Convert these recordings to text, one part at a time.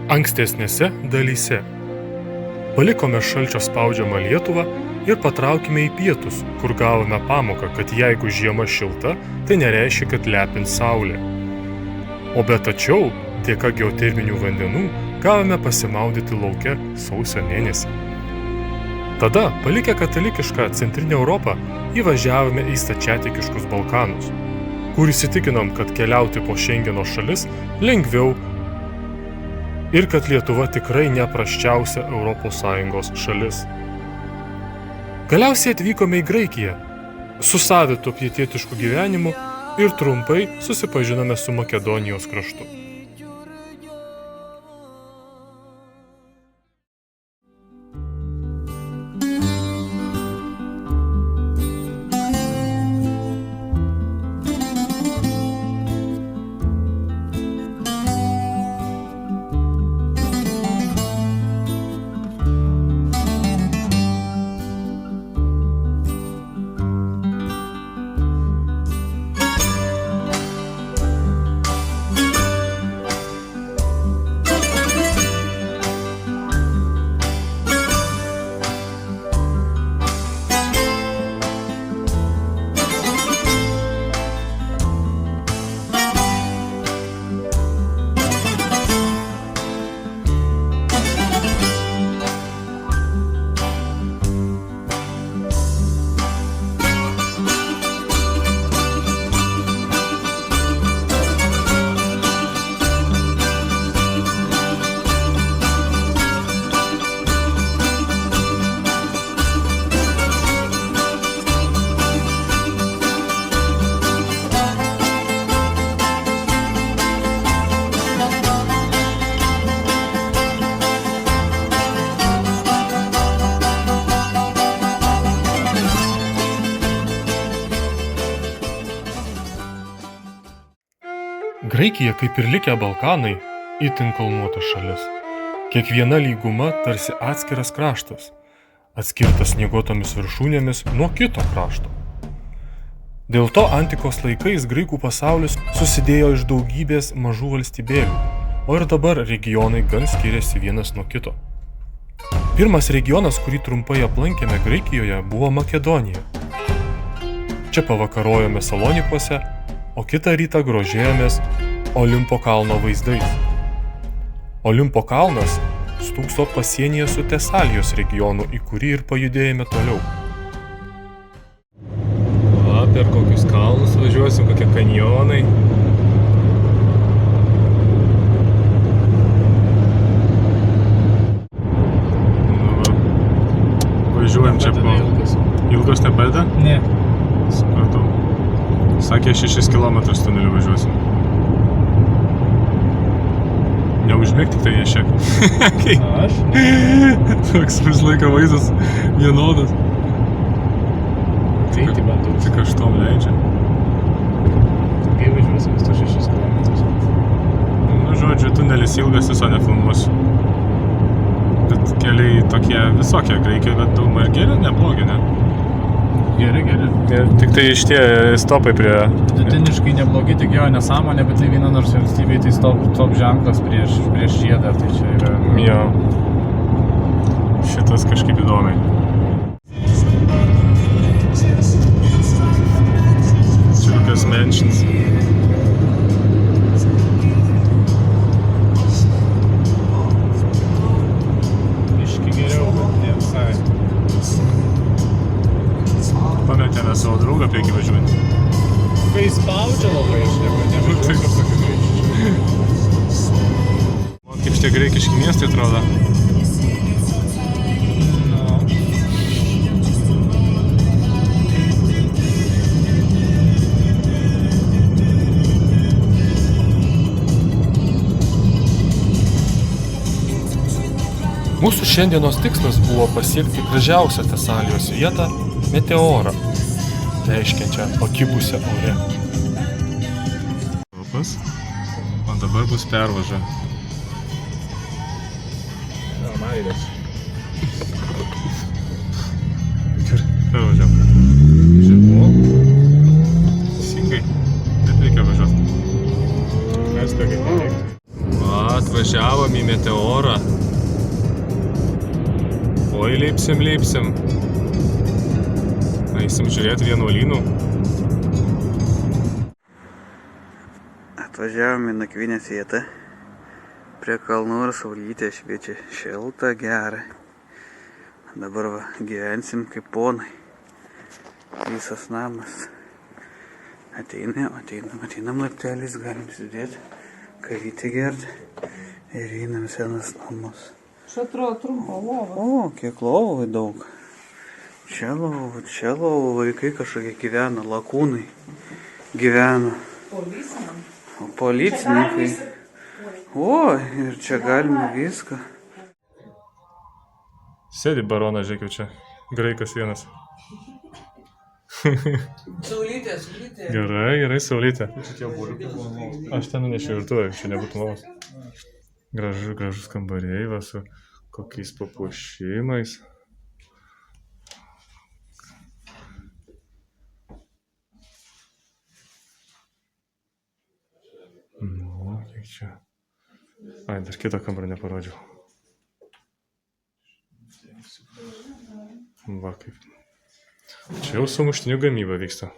Ankstesnėse dalyse palikome šalčio spaudžiamą Lietuvą ir patraukime į pietus, kur gavome pamoką, kad jeigu žiema šilta, tai nereiškia, kad lepins saulė. O bet tačiau, dėka geoterminių vandenų, gavome pasimaudyti lauke sausio mėnesį. Tada, palikę katalikišką Centrinę Europą, įvažiavome į stačiatikiškus Balkanus, kur įsitikinom, kad keliauti po Šengeno šalis lengviau ir kad Lietuva tikrai ne prasčiausia ES šalis. Galiausiai atvykome į Graikiją, su savitu pietietišku gyvenimu ir trumpai susipažinome su Makedonijos kraštu. Graikija, kaip ir likę Balkanai, itin kalnuota šalis. Kiekviena lyguma tarsi atskiras kraštas, atskirtas snieguotomis viršūnėmis nuo kito krašto. Dėl to antikos laikais graikų pasaulis susidėjo iš daugybės mažų valstybėlių, o ir dabar regionai gan skiriasi vienas nuo kito. Pirmas regionas, kurį trumpai aplankėme Graikijoje, buvo Makedonija. Čia pavakarojome Salonikuose, o kitą rytą grožėjomės Olimpo kalno vaizdais. Olimpo kalnas stūkso pasienyje su Tesalijos regionu, į kurį ir pajudėjome toliau. Per kokius kalnus važiuosim, kokie kanjonai. Važiuojam čia po... Ilgos nepadeda? Ne. Supratau. Sakė, 6 km tuneliu važiuosim. Neužmėg tik tai nešiek. Aš? Toks visą laiką vaizdas vienodas. Tai bandau. Tik aš tom leidžia. Kai važiuosim 106 km. Nu, žodžiu, tunelis ilgas, viso nefilmuosiu. Bet keliai tokie visokie Graikijoje, bet daugma ir geri, neblogi, ne? Geri. Tik tai šitie stopai prie... Vidutiniškai neblogi, tik jo nesąmonė, bet tai viena nors valstybei tai stop ženklas prieš žiedą, tai čia yra... Jo. Šitas kažkaip įdomiai. Čia kokios mentions. Biški geriau, bet ne visai. Pametėme savo draugą priekį važiuojant. Kai spaudžia labai, aš nevažiuoju kažkokį greičių. O kaip šitie graikiški miestai atrodo? Mūsų šiandienos tikslas buvo pasiekti gražiausią Tesalijos vietą – Meteorą, reiškiančią pakibusią ore. O dabar bus pervaža. Normaliai. Pervažiam. Žinau. Teisingai. Taip reikia važiuoti. Mes tokia nereikia. Vat, Atvažiavom į meteorą. Oi, lipsim. Eisim žiūrėti vienuolynų. Atvažiavom į nakvynės vietą. Prie kalnų ir saulytė šviečia šilta, gera. Dabar va, gyvensim kaip ponai. Visas namas. Ateinam laipteliais, galim sėdėti, kavytę gerti ir einam senas namus. Šatro trumpo lova. O, kiek lovų daug. Čia lovų, vaikai kažkokie gyvena, lakūnai gyvena. Policininkai. O, ir čia galima viską. Sėdi baronas, žiūrėk čia. Graikas vienas. Saulytė. Gerai, saulytė. Aš ten nunešiu virtuvę, čia nebūtų lovos. Gražus kambariai, va, su kokiais papuošimais. Nu, kiek čia. Ai, dar kitą kambarį neparodžiau. Va, kaip. Čia jau sumuštinių gamyba vyksta.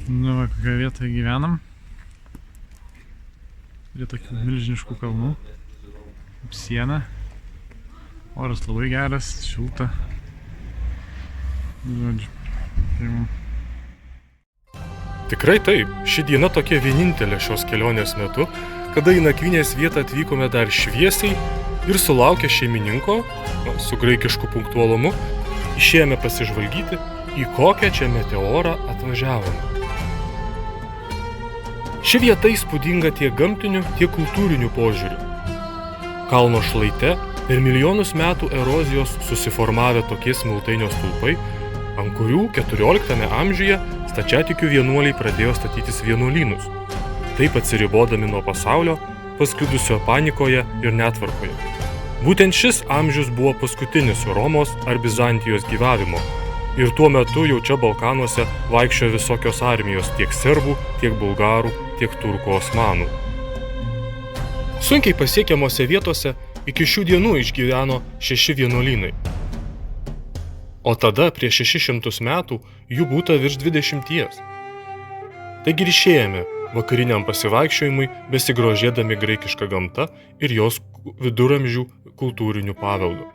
Nu, va, kokioje vietoje gyvenam. Prie tokių milžiniškų kalnų. Siena. Oras labai geras, šilta. Žodžiu. Tikrai taip, ši diena tokia vienintelė šios kelionės metu, kada į nakvynės vietą atvykome dar šviesiai ir sulaukę šeimininko, su graikišku punktualumu, išėjome pasižvalgyti, į kokią čia meteorą atvažiavome. Ši vieta įspūdinga tiek gamtiniu, tiek kultūriniu požiūriu. Kalno šlaite per milijonus metų erozijos susiformavę tokie smiltainio stulpai, ant kurių 14 amžiuje stačiatikių vienuoliai pradėjo statytis vienuolynus, taip atsiribodami nuo pasaulio, pasklidusio panikoje ir netvarkoje. Būtent šis amžius buvo paskutinis Romos ar Bizantijos gyvavimo ir tuo metu jau čia Balkanuose vaikščiojo visokios armijos tiek serbų, tiek bulgarų, tiek turkų osmanų. Sunkiai pasiekiamose vietose iki šių dienų išgyveno 6 vienuolynai. O tada, prieš 600 metų, jų būta virš 20. Taigi ir išėjome vakariniam pasivaikščiojimui, besigrožėdami graikišką gamtą ir jos viduramžių kultūriniu paveldu.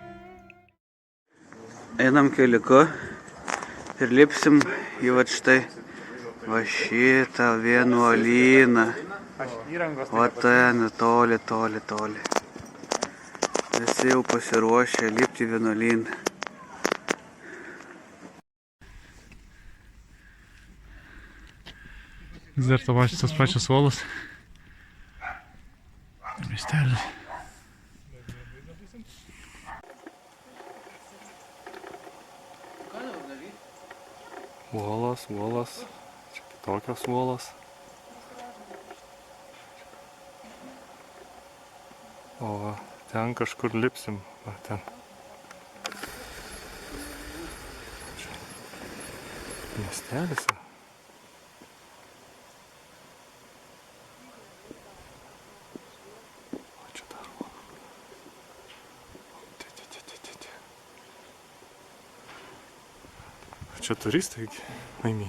Einam keliuku ir lipsim į va štai va šitą vienuolyną. Va ten, toli. Visi jau pasiruošę lipti į vienuolyną. Vis dar tas pačias uolas. Miestelis. Uolas. Čia kitokios uolos. O ten kažkur lipsim. Va, ten. Miestelis. Čia turistai laimingi.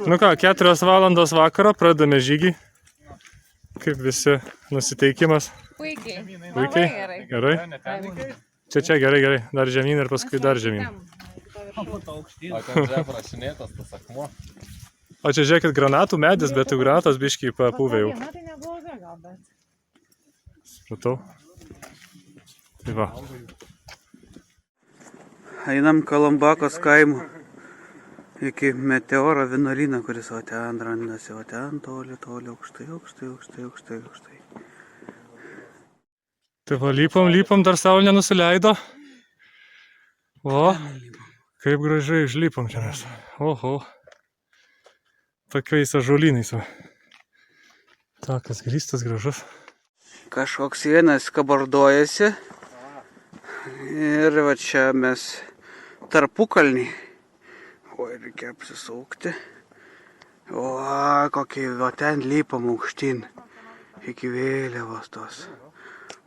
Nu ką, 4 valandos vakaro, pradame žygį. Kaip visi nusiteikimas? Puikiai. Gerai? Čia, gerai. Dar žemyn ir paskui dar žemyn. O ten čia prašinėtas tas akmuo. O čia žiūrėkit, granatų medis, bet jau granatos biškiai papūvė jau. Tai nebloga gal, bet. Supratau. Tai va. Einam Kalambakos kaimu iki meteoro vienuolyną, kuris o ten randasi, o ten toli, aukštai. Tai va, lypom, dar saulė nenusileido. O, kaip gražiai išlypom čia mes. Oho. Tokiais ąžuolynais va. Takas grįstas, gražus. Kažkoks vienas kabardojasi. Ir va čia mes tarpukalnį. Oi, reikia apsisukti. O, kokį, o ten lypam aukštyn iki vėliavos tos.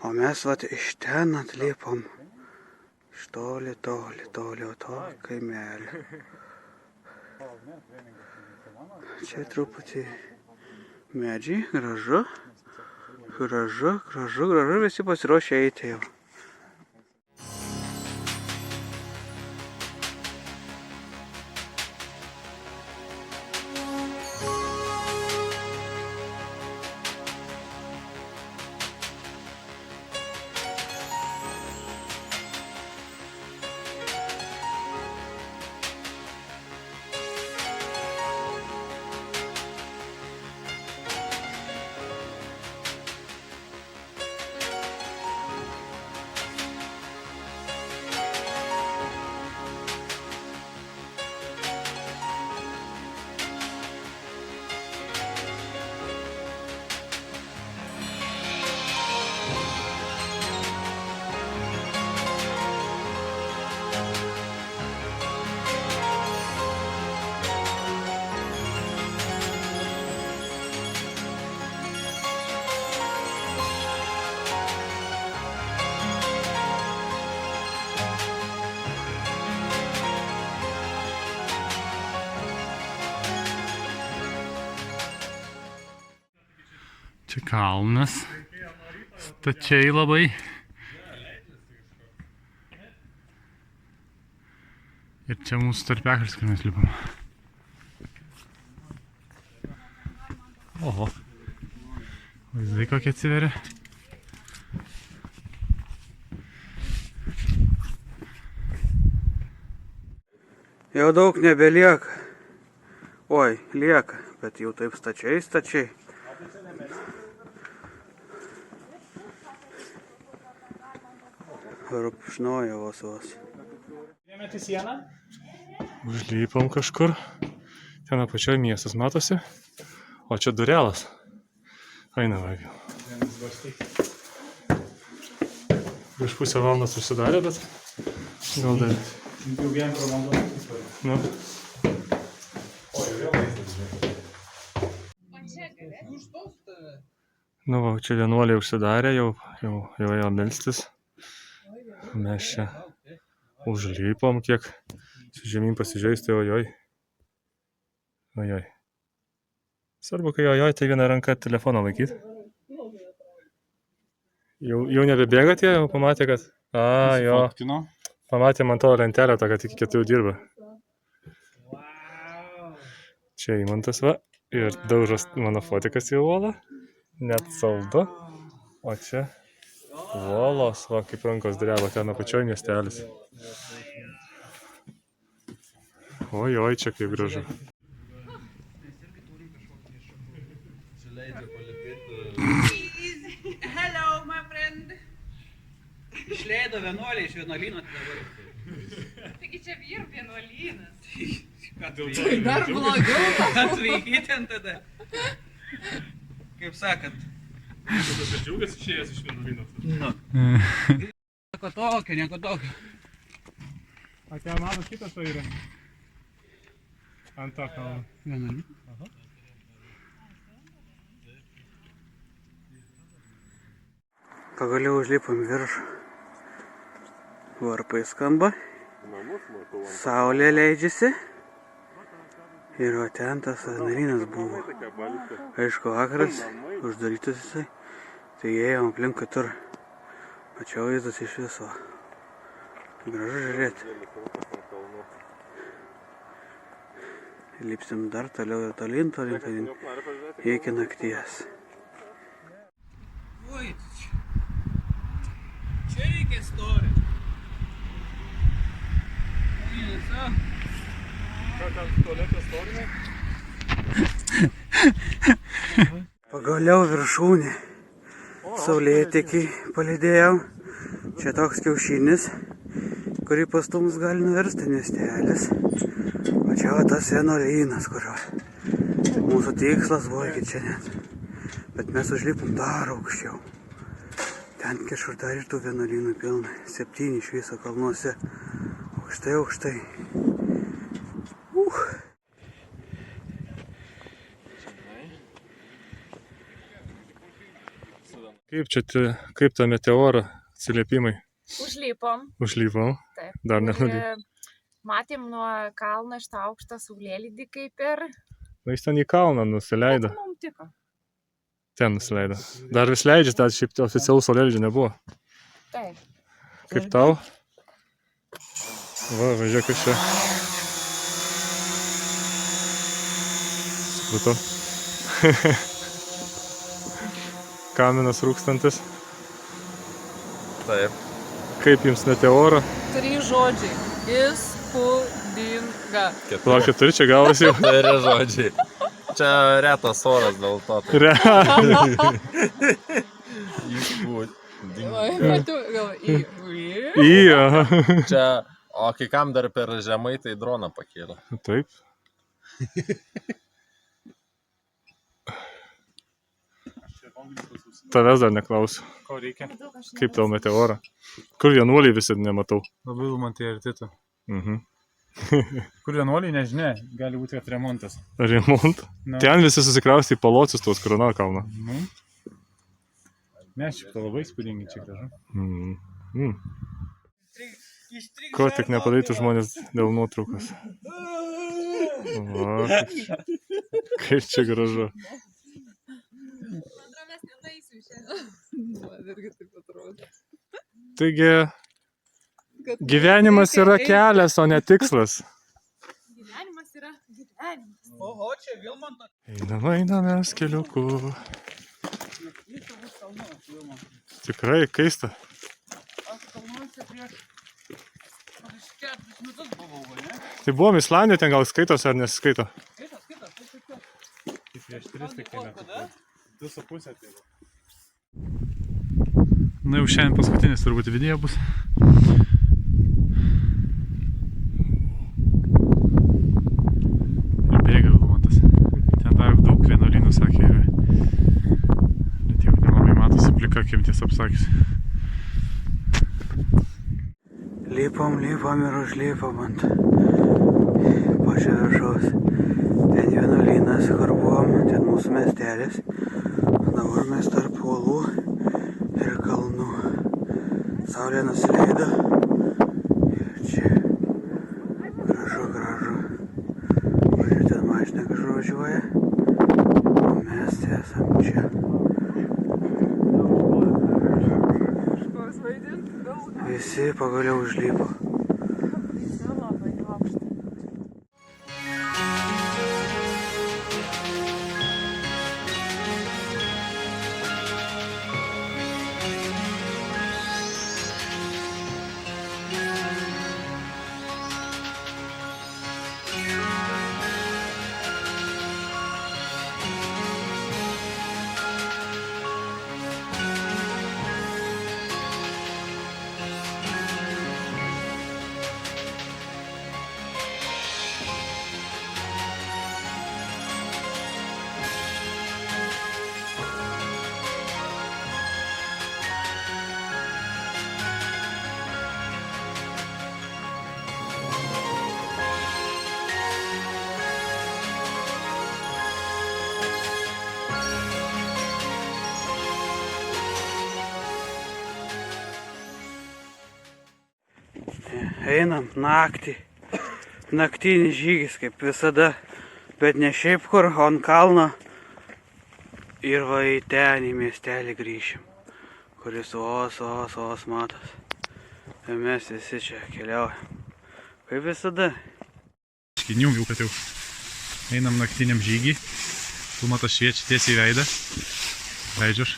O mes vat iš ten atlipam. Iš toli, toli, toli, o to kaimelį. Čia truputį medžiai, gražu. Gražu, gražu, gražu, visi pasiruošę eiti jau. Čia kalnas, stačiai labai. Ir čia mūsų tarpeklis, kai mes lipam. Oho, vaizdai kokie atsiveria. Jau daug nebelieka. Oi, lieka, bet jau taip stačiai. Rupšnoja vos. Ėmėte sieną? Užlypam kažkur. Ten apačioje miestas matosi. O čia durelas. Eina vagiau. Prieš pusę valandos užsidarė, bet gal dar. Jau vien pramondos. Nu. Nu va, čia vienuoliai užsidarė, jau ėjo melstis. Mes čia užlypom kiek. Žemyn pasižiūrėjus, tai ojoj. Svarbu, kai ojoj, tai vieną ranką telefoną laikyt. Jau nebebėga tie, jau pamatė, kad... Jo. Pamatė man to lentelę, to, kad iki 4 dirba. Čia įmantas va. Ir daužas mano fotikas į uolą. Net saldu. O čia uolos, va, kaip rankos dreba, ten apačioj miestelis. Oi, čia kaip gražu. Hello, my friend. Išleido vienuolį iš vienuolyno dabar. Taigi čia vyr vienuolynas. Tai dar blogiau. Atveiki ten tada. Kaip sakant. Tas džiaugas išėjęs iš vienuolyno. Nu. Nieko tokio. O ten matot kitas va yra. Ant tą kalną. Vienuolyną. Pagaliau užlipom viršų. Varpai skamba. Saulė leidžiasi. Ir o ten tas vienuolynas buvo. Aišku, vakaras, uždarytas jisai. Tai ėjom aplink kitur. O čia vaizdas iš viso. Gražu žiūrėti. Lipsim dar toliau ir tolyn. Iki nakties. Oi, čia reikia istoriją. Ką ten tualetą storinė? Pagaliau viršūnė. Saulėtekį palydėjau. Čia toks kiaušinis, kurį pastums gali nuversti miestelis. O čia va tas vienuolynas, kurio mūsų tikslas buvo iki čia net. Bet mes užlipom dar aukščiau. Ten kažkur dar ir tų vienuolynų pilna. 7 iš viso kalnuose. Aukštai. Kaip ta meteora atsiliepimai? Užlipom. Užlypom? Taip. Dar Ir, nenulipom. matėm nuo kalno šitą aukštą saulėlydį kaip ir. Na, jis ten į kalną nusileido. Mums tiko. Ten nusileido. Dar vis leidžiasi, dar šiaip oficialų saulėlydžio nebuvo. Taip. Kaip tau? Va, važiuok iš čia. Supratau. Kaminas rūkstantis. Taip. Kaip jums meteora? 3 žodžiai. Įspūdinga. Palauk, 4 čia gavosi jau. Tai yra žodžiai. Čia retas oras dėl to. Aha. Čia, o kai kam dar per žemai, tai droną pakėlė. Taip. Tavęs dar neklausiu. Ko reikia? Kaip tau meteora? Kur vienuoliai visi nematau? Labai man tai artėtų. Mhm. Kur vienuoliai, nežinia, gali būti, kad remontas. Remont. Na. Ten visi susikraustė į Palocius tos Korona kalną. Nu. Ne, šiaip to labai spūdingi čia gražu. Ko tik nepadarytų žmonės dėl nuotraukos. Va, kaip čia gražu. Taigi, gyvenimas yra kelias, o ne tikslas. Gyvenimas yra gyvenimas. Oho, čia Vilmantas. Einam mes keliuku. Tikrai keista. Aš kalnuose prieš 4 metus buvau, ne? Tai buvom Islandija, ten gal skaitosi ar nesiskaito? Skaitas. Tai prieš 3 tik metų. 2,5 tai. Na jau šiandien paskutinis turbūt video bus. Ir bėga Vilmantas. Ten dar daug vienuolynų, sakė, yra. Bet jau nelabai matosi plika, kaip tiesą apsakys. Lipom ir užlipom ant pačio viršaus. Ten vienuolynas, kur buvom, ten mūsų miestelis. Dabar mes tarp uolų ir kalnų. Saulė nusileido. Ir čia gražu. Važiuoju, ten mašina kažkur važiuoja. O mes esam čia. Visi pagaliau užlipo. Einam naktį. Naktinis žygis kaip visada. Bet ne šiaip kur, o ant kalno. Ir va į ten į miestelį grįšim. Kuris vos matos. Ir mes visi čia keliaujam. Kaip visada. Iškiniu, kad jau einam naktiniam žygį. Vilmantas šviečia tiesiai į veidą. Leidžiu aš.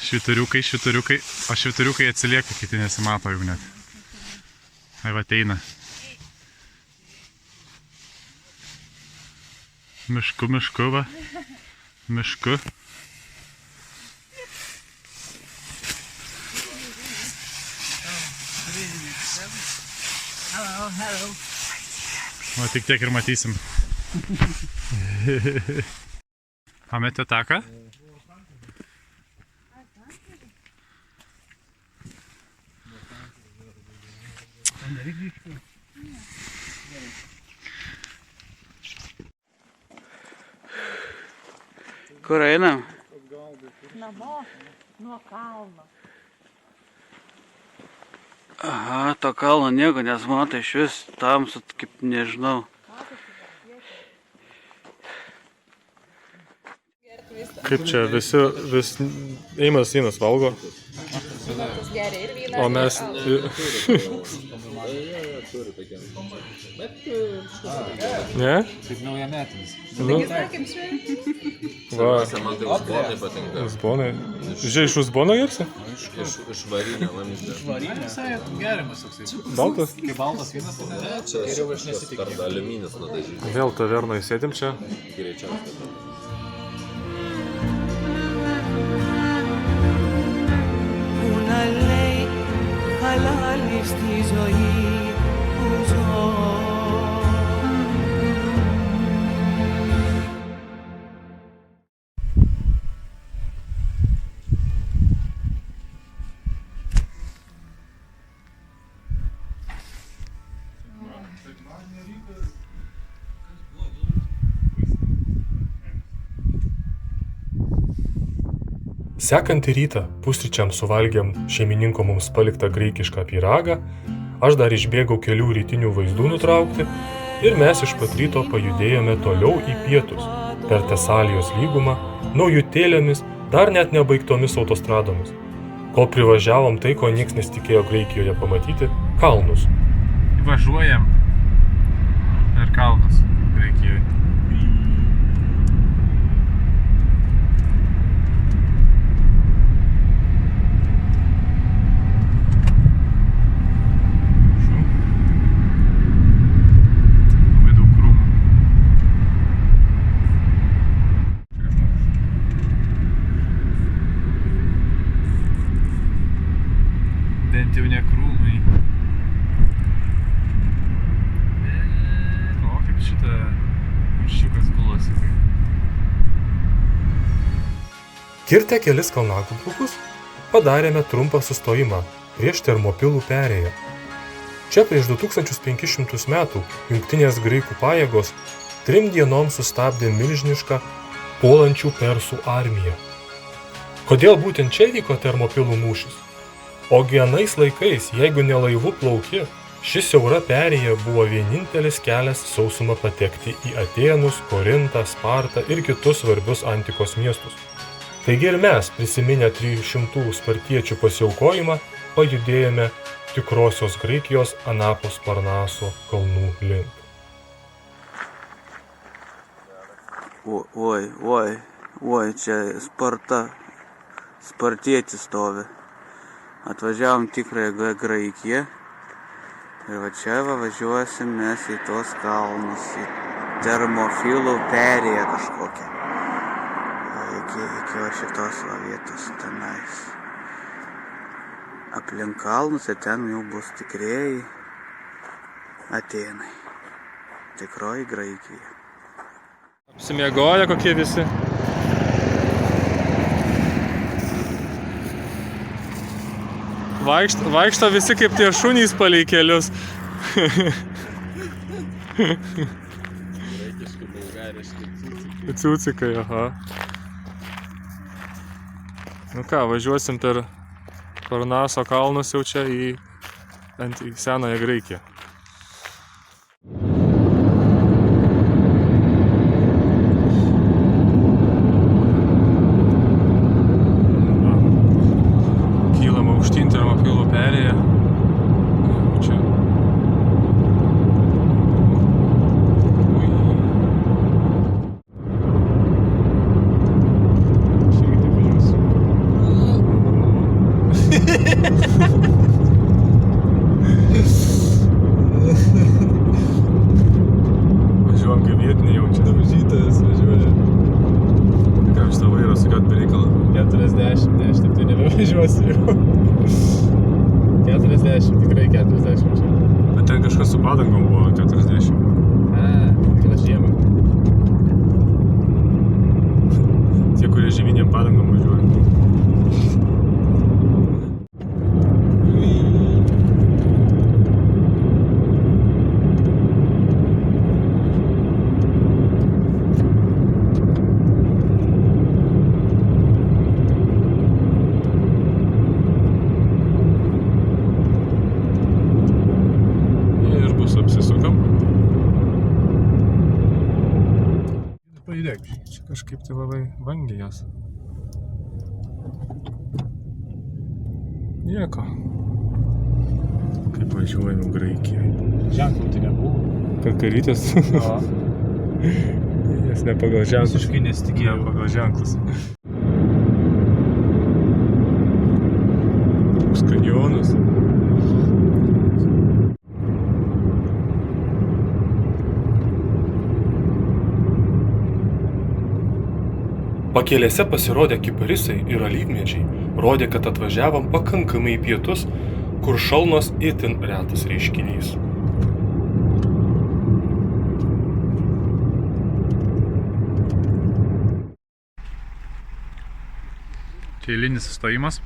Švyturiukai. O švyturiukai atsilieka, kiti nesimato jau net. Ai va ateina. Mišku va. Mišku. Hello. O tik tiek ir matysim. Pametė taką? Kur einam? namo nuo kalno. Aha, to kalno nieko nesmatai, iš vis tamsu, kaip nežinau. Kaip čia visi, Eimas vynas valgo, Tas geria ir vyną. o mes... Ne? Kaip naujametinis. Nu, Sakėm, šventė. va, Man tai uzbonai patinka. uzbonai. Žiūrėjai, iš uzbono gersi? Iš varinio vamzdžio. Visai geriamas toksai. Baltas? Kaip baltas vynas, tai ne? Čia šitas per aliuminis nudažytas. Vėl tavernoje sėdim čia. Greičiausiai. Που να λέει χαλάλι στη ζωή που ζω. Sekantį rytą pusryčiams suvalgėm šeimininko mums paliktą graikišką pyragą, aš dar išbėgau kelių rytinių vaizdų nutraukti ir mes iš pat ryto pajudėjome toliau į pietus, per Tesalijos lygumą, naujutėlėmis, dar net nebaigtomis autostradomis. Kol privažiavom tai, ko nieks nesitikėjo Graikijoje pamatyti – kalnus. Važiuojam per kalnus Graikijoje. Labai daug krūmų. Bent jau ne krūmai. O, kaip šitą maršiukas gulasi. Kirtę kelis kalnagūbrukus, padarėme trumpą sustojimą prieš Termopilų perėją. Čia prieš 2500 metų jungtinės graikų pajėgos 3 dienoms sustabdė milžinišką puolančių persų armiją. Kodėl būtent čia vyko Termopilų mūšis? Ogi anais laikais, jeigu ne laivu plauki, ši siaura perėja buvo vienintelis kelias sausuma patekti į Atėnus, Korintą, Spartą ir kitus svarbius antikos miestus. Taigi ir mes, prisiminę 300 spartiečių pasiaukojimą, pajudėjome tikrosios Graikijos anapus Parnaso kalnų link. Oi, čia spartietis stovi. Atvažiavom tikrąją Graikiją ir va čia važiuosim mes į tos kalnus, į Termopilų perėją kažkokią. Iki šitos vietos tenais. Aplink kalnus ir ten jau bus tikrieji Atėnai. Tikroji Graikija. Apsimiegoję kokie visi. Vaikšto visi kaip tie šunys palei kelius. Graikiški, bulgariški. Ciucikai, aha. Nu ką, važiuosim per Parnaso kalnus jau čia į senąją Graikiją. Kylam aukštyn Termopilų perėją. Čia. Važiuojam kaip vietiniai, jau čia davažytas, važiuoja. Ką, šitą vairą sukat be reikalą? 40, ne, aš taip tai nebevažiuosiu jau. 40, tikrai 40 čia. Bet ten kažkas su padangom buvo 40. Tikras žiemą. Tie, kurie žieminėm padangom važiuoja. žiūrėk, čia kažkaip tai labai vangiai jas. Nieko. Kaip važiuojame Graikijoje. Ženklų tai nebuvo. Karkarytės. Nes ne pagal ženklus. Visiškai nesitikėjau. Ne pagal ženklus. Toks kanjonas. Pakelėse pasirodė kiparisai ir alyvmedžiai, rodė, kad atvažiavom pakankamai į pietus, kur šalnos itin retas reiškinys. Čia eilinis sustojimas.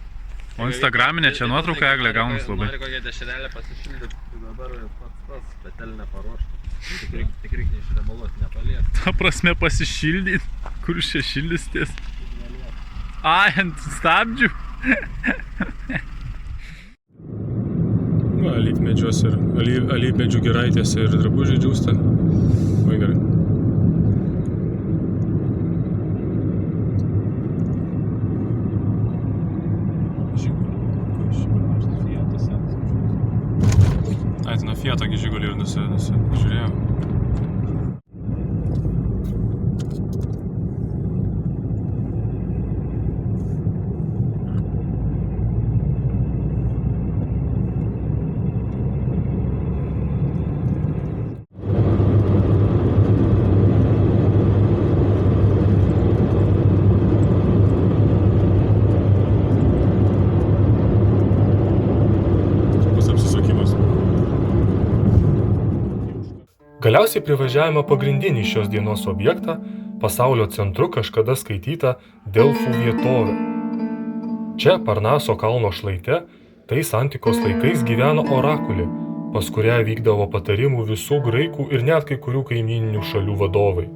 O Instagraminė čia nuotrauka Eglė gaunas labai. Nori kokią dešrelę pasišildyti, tai dabar pats tas betelinę paruošti. Tik reikia išrebaluoti, nepalies. Ta prasme pasišildyti, kur čia šildysties. Ai, ant stabdžių. Alyvmedžiuos ir alyvmedžių giraitėse ir drabužiai džiūsta. Vai gerai. Ai, tai nuo Fiato Žigulį ir nusižiūrėjau. Galiausiai privažiavome pagrindinį šios dienos objektą, pasaulio centru kažkada skaitytą Delfų vietovę. Čia Parnaso kalno šlaite tais antikos laikais gyveno orakulė, pas kurią vykdavo patarimų visų graikų ir net kai kurių kaimyninių šalių vadovai.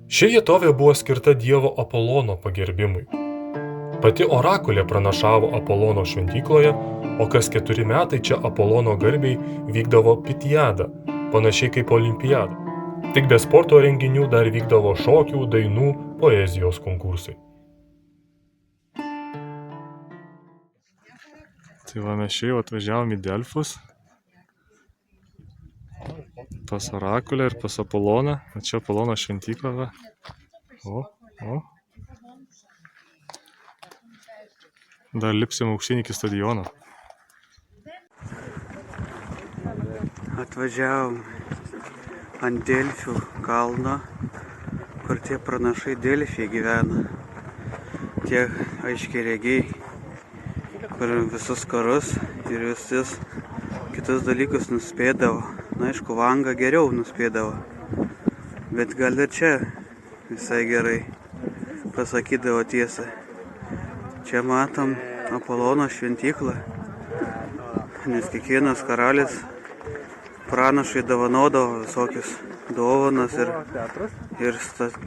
Ši vietovė buvo skirta dievo Apolono pagerbimui. Pati orakulė pranašavo Apolono šventykloje, o kas 4 metai čia Apolono garbei vykdavo Pitiada, panašiai kaip olimpiada. Tik be sporto renginių dar vykdavo šokių, dainų, poezijos konkursai. Tai va, mes čia jau atvažiavom į Delfus, pas orakulę ir pas Apoloną. Čia Apolono šventykla, va. O. Dar lipsim aukštyn iki stadiono. Atvažiavom ant Delfių kalno, kur tie pranašai Delfyje gyvena. Tie aiškiaregiai, kur visus karus ir visus kitus dalykus nuspėdavo. Na, aišku, Vanga geriau nuspėdavo, bet gal ir čia visai gerai pasakydavo tiesą. Čia matom Apolono šventyklą, nes kiekvienas karalis pranašai dovanodavo visokius dovanas ir statinis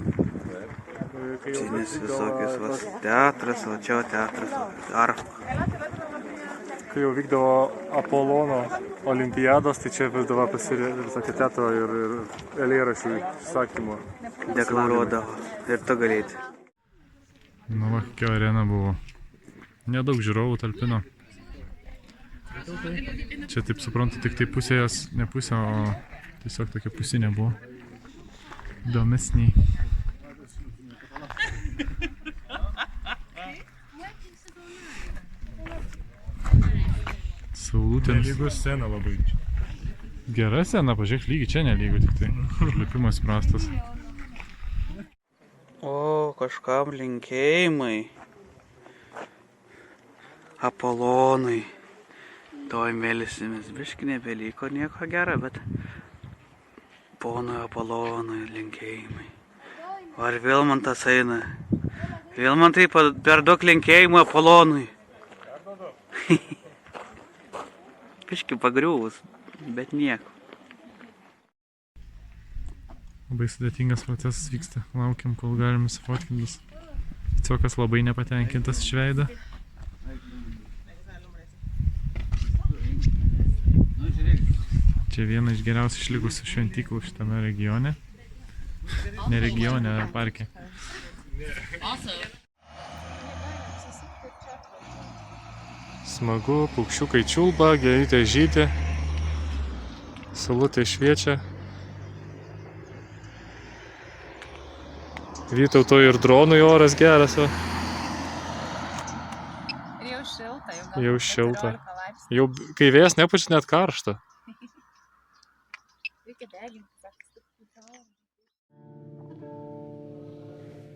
visokius teatras, o čia teatras, arfa. Kai jau vykdavo Apolono olimpiados, tai čia visdavo pasirinkti teatro ir eilėraščių sakymų. Deklaruodavo ir to galėti. Nu va, kokia arena buvo. Nedaug žiūrovų talpino. Čia, taip suprantu, tik tai pusės, ne pusė, o tiesiog tokia pusinė buvo. Įdomesniai. Saulutėms. Nelygu scena labai. Gera scena, pažiūrėk, lygiai čia nelygu, tik tai lipimas prastas. O, kažkam linkėjimai. Apolonui. Toj mėlysimės biški nebeliko nieko gero, bet ponui Apolonui linkėjimai. Ar vėl man tas eina? Vėl man tai per daug linkėjimų Apolonui. Biški pagriuvus, bet nieko. Labai sudėtingas procesas vyksta. Laukiam, kol galim įsifotkintis. Ciokas labai nepatenkintas iš veido. Čia viena iš geriausiai išlikusių šventyklų šitame regione. Ne regione, parke. Smagu, paukščiukai čiulba, gėlytė žydė, saulutė šviečia. Vytauto ir dronui oras geras, va. Ir jau šilta, Jau šilta. 14 laipsnių. Jau kai vėjas nepučia, net karšta. Reikia deginti.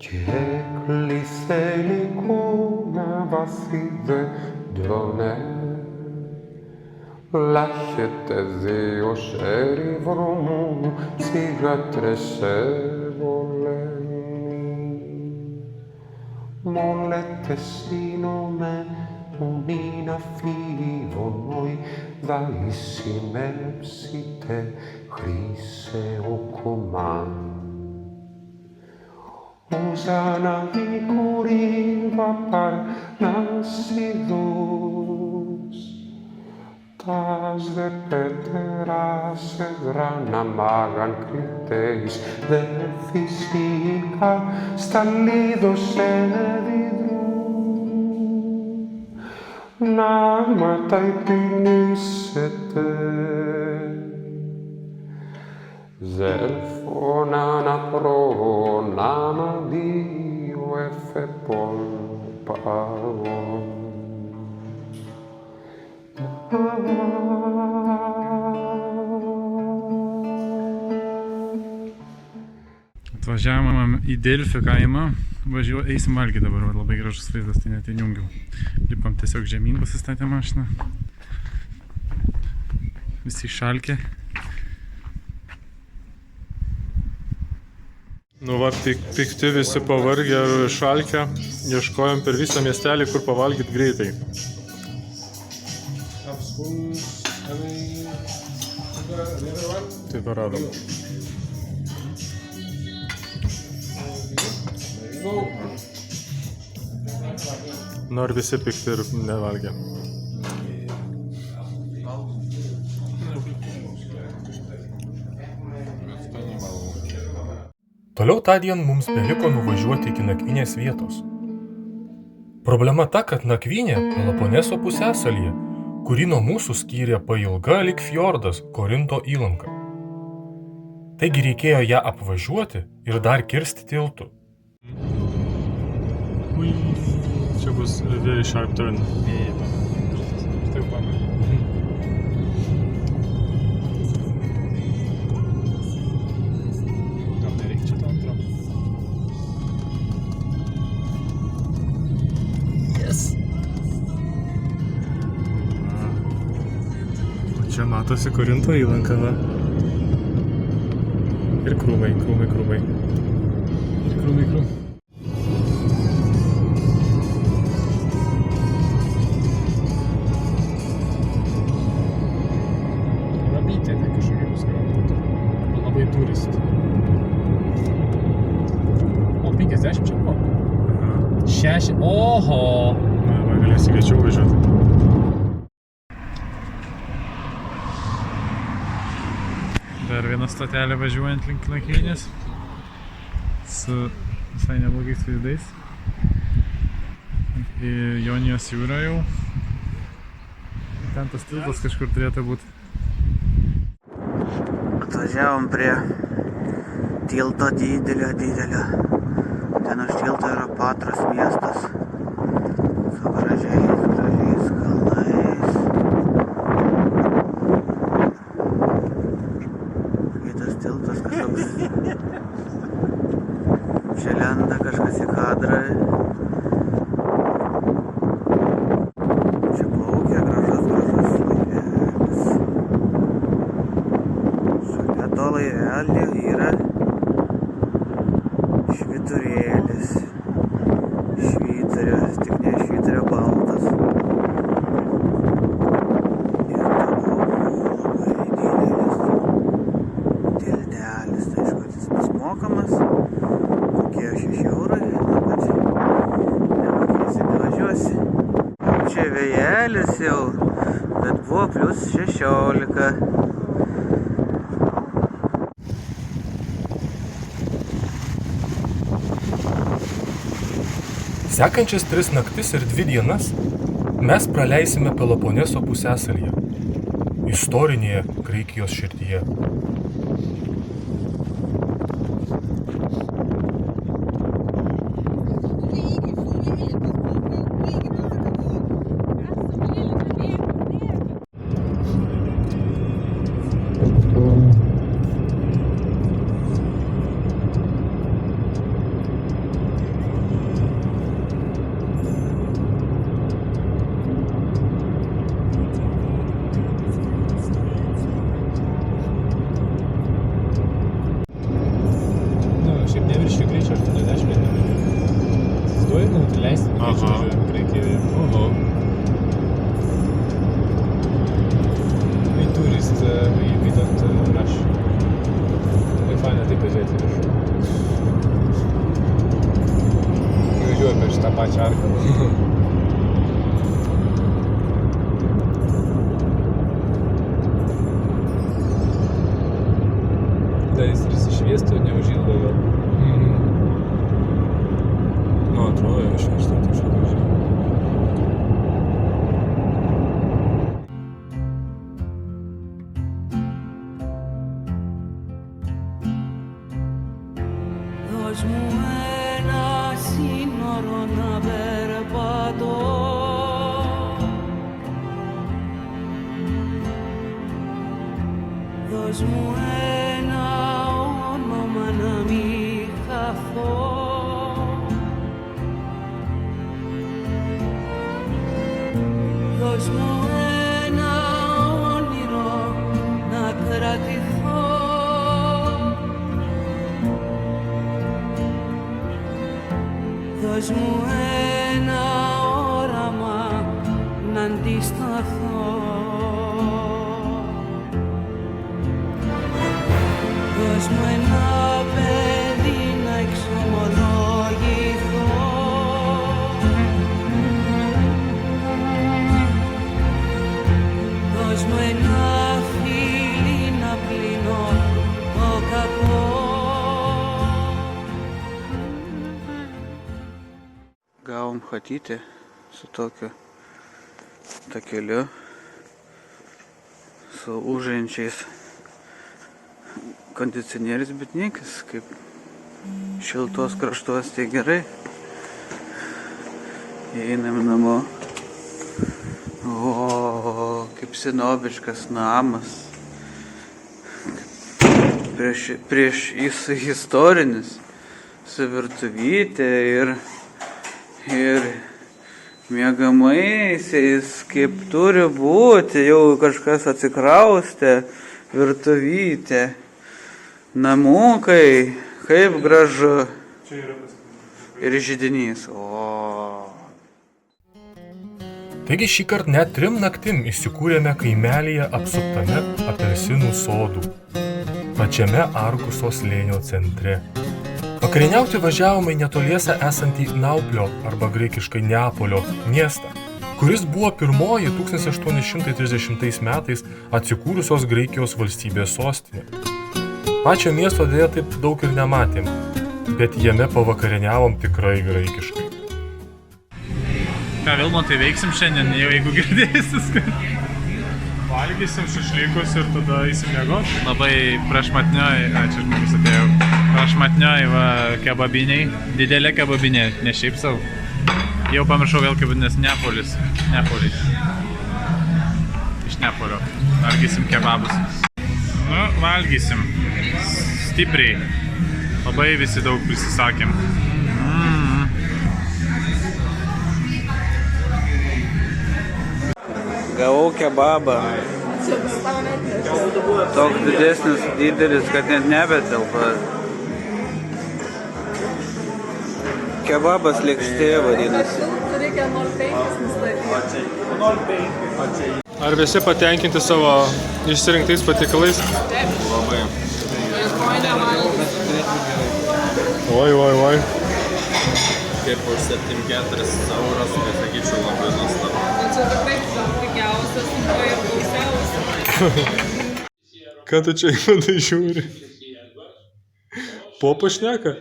Και έκλεισε εικόνα βαθύ δέντρωνε. Λάχεται δύο σέρι βρωμού, τσιγάτρες εβολέμι. Μόλετε σύνομαι, μη να φύγωνοι, δαλή συνέψητε, χρήσε ο κομμάν. Usa navicuriva parnasidos, tas de peteras edrana magan criteis, de fisica stalidos edidru. Ναύματα υπηνήσετε, Ζελφώνα να προνάμα δύο εφεπών παγών. Atvažiavom į Delfio kaimą, eisim valgyti dabar, labai gražus vaizdas, tai net įjungiau. Lipam tiesiog žemyn, pasistatė mašiną. Visi šalkė. Nu va, pikti visi pavargę ir šalkę, ieškojom per visą miestelį, kur pavalgyti greitai. Tai paradom. Nu ir visi pikti ir nevalgė. Toliau tądien mums beliko nuvažiuoti iki nakvynės vietos. Problema ta, kad nakvynė Peloponeso pusiasalyje, kurį nuo mūsų skyrė pailga lyg fjordas Korinto įlanka. Taigi reikėjo ją apvažiuoti ir dar kirsti tiltu. Čia bus very sharp turn. Štai pamė. Čia matosi Korinto įlanka, va. Ir krūmai. Ir krūmai. Ramytė, tai kažkokia bus garantuoti. Arba labai turistų. O 50 čia buvo? 6. Oho! Na, va, galėsi greičiau važiuoti. Dar viena stotelė važiuojant link nakvynės su visai neblogais vaizdais į Jonijos jūrą jau. Ten tas tiltas kažkur turėtų būti. Atvažiavom prie tilto didelio. Ten už tilto yra Patros miestas su gražiais kalnais. Tiltas kažkoks. Čia lenda kažkas į kadrą. Čia plaukia gražus laivelis. Šalia to laivelio yra švyturėlis. Švyturio, tik ne švyturio baltas. Ir labai didelis tiltelis, tai aišku, jis bus mokamas, kokie 6 eurai, bet nepakeisi, nevažiuosi. Čia vėjelis jau, bet buvo +16. Sekančias 3 naktis ir 2 dienas mes praleisime Peloponeso pusiasalyje, istorinėje Graikijos širdyje. Šiaip neviršiu greičio 80 metrų. Įsivaizduoji, tai leisti greičio važiuojant Graikijoje. Oho. We tourist, we don't rush. Labai faina taip pažiūrėti viršų. Kai važiuoju per šitą pačią arką. Da jis ir įsišviestų, neužilgo jo. Nu, atrodo, jau išvežta kažką važiuoju. Δώσ' μου ένα σύνορο να περπατώ. Δώσ' μου ένα όνομα να μην χαθώ. Δώσ' μου ένα όνειρο να κρατηθώ. Δώσ' μου ένα όραμα να αντισταθώ. Δώσ' μου ένα παιδί να εξομολογηθώ. Δώσ' μου ένα φίλι να πλύνω το κακό. Gavom chatytę su tokiu takeliu, su užėjančiais kondicionieriais, bet niekas, kaip šiltos kraštuos, tai gerai. Einam namo. O, kaip senobiškas namas. Prieš istorinis, su virtuvytė ir miegamaisiais, kaip turi būti, jau kažkas atsikraustė, virtuvytė, namukai, kaip gražu ir židinys. O. Taigi šįkart net 3 naktim įsikūrėme kaimelyje apsuptame apelsinų sodų, pačiame Arguso slėnio centre. Vakarieniauti važiavome į netoliese esantį Nauplio arba graikiškai Neapolio miestą, kuris buvo pirmoji 1830 metais atsikūrusios Graikijos valstybės sostinė. Pačio miesto dėja taip daug ir nematėm, bet jame pavakarieniavom tikrai graikiškai. Ką, Vilmantai, veiksim šiandien, jau jeigu girdėsis, kad valgysim šašlykus ir tada eisim miegot? Labai prašmatnioj, čia žmogus atėjau, prašmatnioj va kebabiniai, didelė kebabinė, ne šiaip savo. Jau pamiršau vėl kaip vadinasi Neapolis. Iš Neapolio. Valgysim kebabus. Nu, valgysim. Stipriai. Labai visi daug prisisakėm. Gavau kebabą. Toks didelis, kad net nebetelpa. Kebabas lėkštė vadinasi. Reikia 0,5 nustatyti. Ar visi patenkinti savo išsirinktais patiekalais? Labai. Oi. Kaip už 7,4 eurus, tai sakyčiau labai nuostabu. Čia tikrai pigiausias ir gausiausias. Ką tu čia įmedai žiūri? Popa šneka?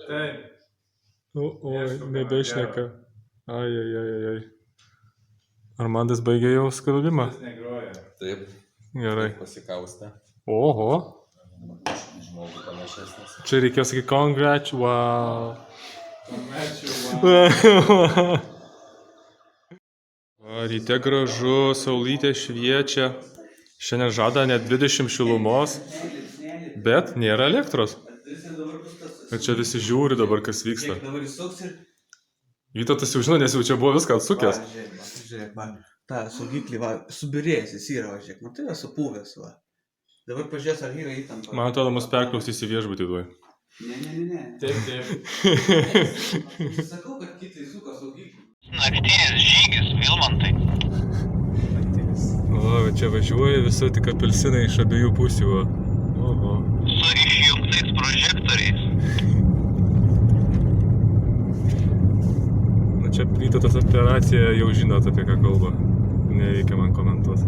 Taip. Oi, nebešneka. Ai. Armandas baigė jau skalbimą? Taip. Gerai. Pasikaustė. Oho. Žmogų panašesnis. Čia reikėjo sakyti congrats, wow. Va, ryte gražu, saulytė šviečia. Šiandien žada net 20 šilumos, bet nėra elektros. Ir čia visi žiūri dabar, kas vyksta. Dabar įsuks ir... Vytautas jau žino, nes jau čia buvo viską atsukęs. Žiūrėk, va, tą saugiklį, va, subirėjęs jis yra, va, žiūrėk, matai, va, supuvęs, va. Dabar pažiūrės, ar yra įtampa. Man atrodo, mus perklausys į viešbutį duoj. Ne. Taip. Sakau, kad kiti įsuka saugiklį. Naktinis žygis, Vilmantai. O, čia važiuoja visur tik apelsinai iš abiejų pusių, va. Oho. Su išjungtais prožektoriais. Na čia Vytautas operacija jau žinot, apie ką kalba. Nereikia man komentuoti.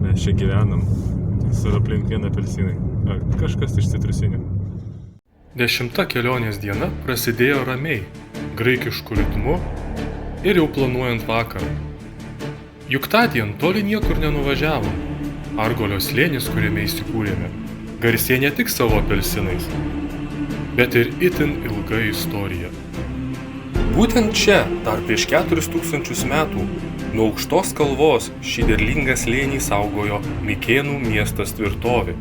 Mes čia gyvenam. Visur aplink vien apelsinai. Ar kažkas iš citrusinių. 10. kelionės diena prasidėjo ramiai, graikišku ritmu ir jau planuojant vakarą. Juk tądien toli niekur nenuvažiavom. Argolio slėnis, kuriame įsikūrėme, garsėja ne tik savo apelsinais, bet ir itin ilga istorija. Būtent čia, dar prieš 4000 metų, nuo aukštos kalvos šį derlingą slėnį saugojo Mikėnų miestas tvirtovė.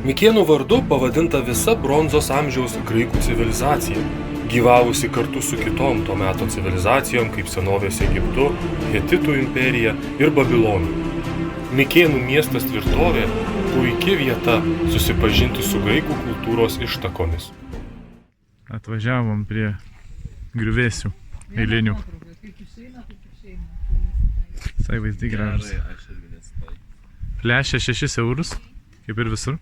Mikėnų vardu pavadinta visa bronzos amžiaus graikų civilizacija, gyvavusi kartu su kitom to meto civilizacijom kaip senovės Egiptu, Hetitų imperija ir Babilonu. Mikėnų miestas tvirtovė puikia vieta susipažinti su graikų kultūros ištakomis. Atvažiavom prie griuvėsių eilinių. Visai vaizdai gražus. Flešia 6 eurus, kaip ir visur.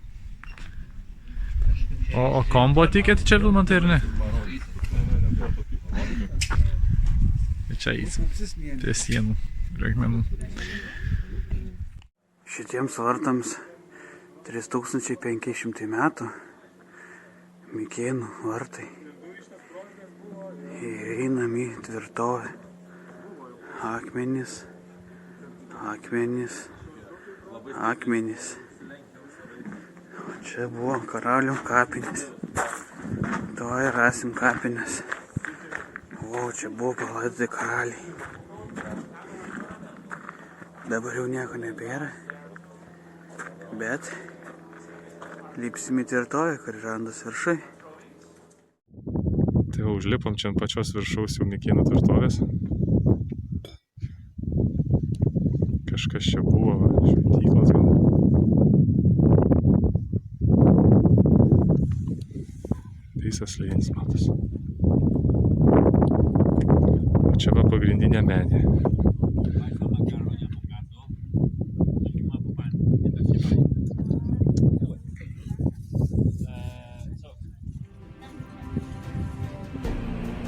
O kombo tikėt čia, Vilmantai, ar ne? Čia eisim prie sienų, prie akmenų. Šitiems vartams 3500 metų Mikėnų vartai įeinam į tvirtovę. Akmenys. O čia buvo karalių kapinės. Tuoj rasim kapinės. O čia buvo palaidoti karaliai. Dabar jau nieko nebėra. Bet lipsim į tvirtovę, kur randas viršai. Tai jau užlipom čia ant pačios viršaus jau Mikėnų tvirtovės. Kažkas čia buvo, šventyklos gal. Visas slėnis matos. O čia va pagrindinė menė.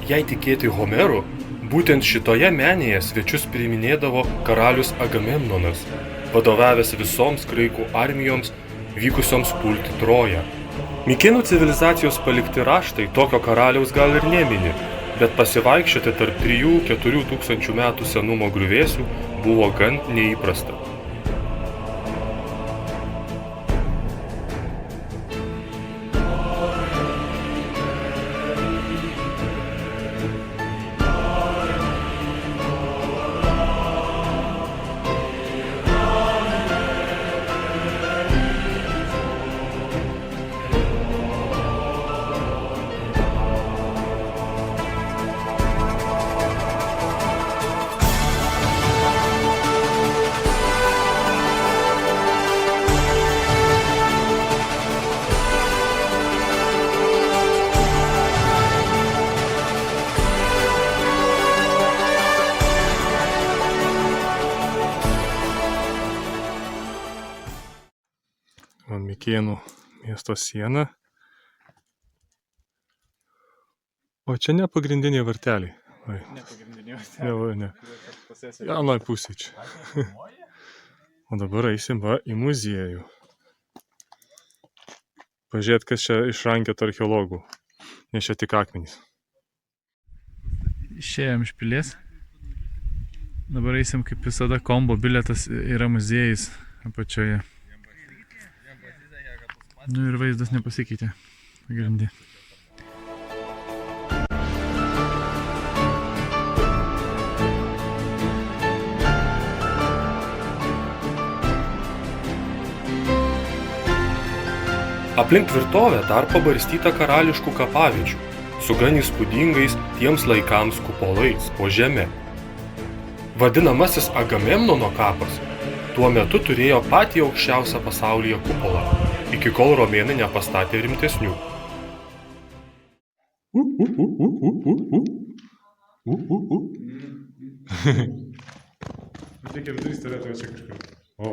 Jei tikėti Homeru, būtent šitoje menėje svečius priiminėdavo karalius Agamemnonas, vadovavęs visoms graikų armijoms vykusioms pulti Troją. Mikėnų civilizacijos palikti raštai tokio karaliaus gal ir nemini, bet pasivaikščioti tarp 3–4 tūkstančių metų senumo griuvėsių buvo gan neįprasta. Mikėnų miesto siena. O čia ne pagrindiniai varteliai. Ne pagrindiniai varteliai. Ne. Anoj pusė čia. O dabar eisim va į muziejų. Pažiūrėt, kas čia išrankėt archeologų. Nes čia tik akmenys. Išėjom iš pilies. Dabar eisim kaip visada kombo bilietas yra muziejus apačioje. Nu ir vaizdas nepasikeitė. Pagrindė. Aplink tvirtovę dar pabarstyta karališkų kapaviečių, su gan įspūdingais tiems laikams kupolais po žeme. Vadinamasis Agamemnono kapas tuo metu turėjo patį aukščiausią pasaulyje kupolą, iki kol romėnai nepastatė rimtesnių. Reikia vidurys turėtume čia kažkur. O.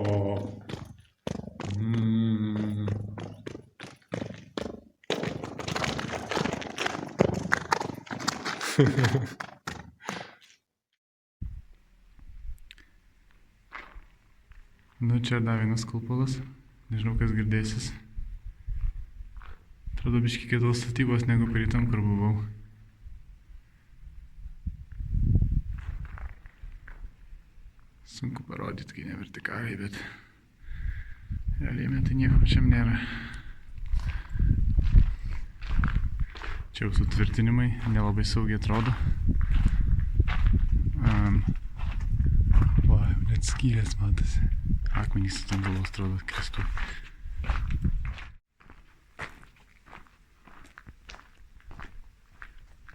Nu, čia dar vienas kupolas. Nežinau, kas girdėsis. Atrodo biškį kitos statybos negu praeitam, kur buvau. Sunku parodyti, kai ne vertikaliai, bet realiai tai nieko pačiam nėra. Čia jau sutvirtinimai, nelabai saugiai atrodo. Net skylės matosi. Akmenys ten galvos atrodo kristų.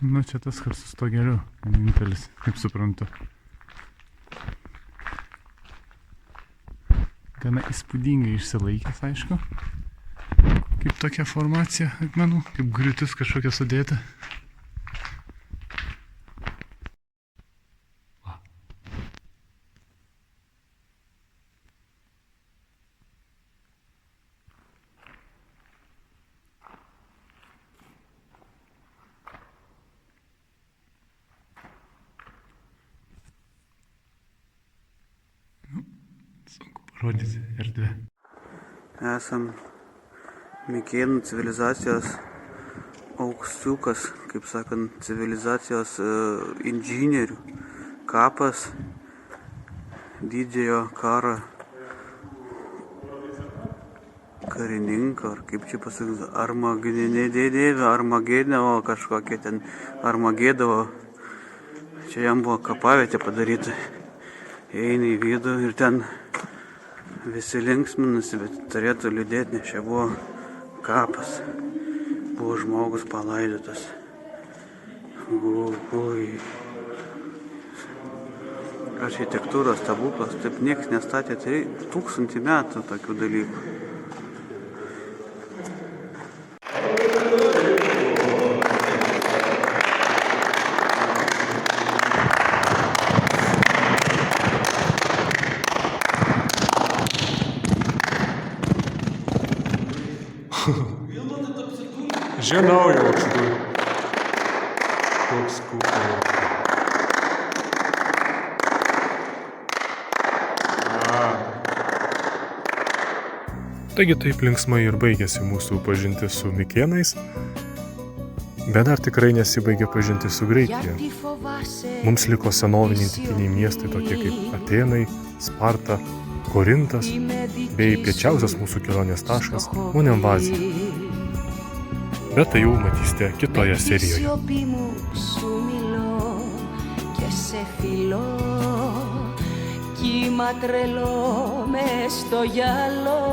Nu, čia tas, kas su stogeliu, vienintelis, kaip suprantu. Gana įspūdingai išsilaikęs, aišku. Kaip tokia formacija akmenų, kaip griūtis kažkokia sudėta. Sunku parodyti erdvę. Esam Mikėnų civilizacijos aukščiukas, kaip sakant, civilizacijos inžinierių kapas didžiojo karo karininko, ar kaip čia pasakyti, Armagedovo kažkokie ten, Armagedovo. Čia jam buvo kapavietė padaryta. Eini į vidų ir ten visi linksminasi, bet turėtų liūdėti, nes čia buvo kapas. Buvo žmogus palaidotas. Architektūros stebuklas, taip nieks nestatė 1000 metų tokių dalykų. Žinau jau atsidūrė. Koks kupolas. Taigi taip linksmai ir baigėsi mūsų pažintis su Mikėnais, bet dar tikrai nesibaigė pažintis su Graikija. Mums liko senoviniai antikiniai miestai tokie kaip Atėnai, Sparta, Korintas bei piečiausias mūsų kelionės taškas Monemvazija. Bet tai jau matysite kitoje serijoje. Κύμα τρελό μες στο γυαλό.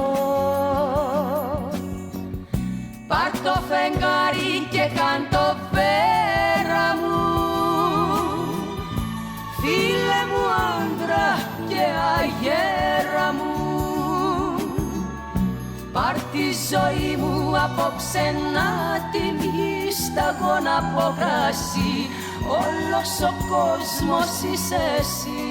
Πάρ' το φεγγάρι και κάν' το πέρα μου, φίλε μου άντρα και αγέρα μου. Πάρ' τη ζωή μου απόψε να την σταγόνα από κρασί, όλος ο κόσμος είσαι εσύ.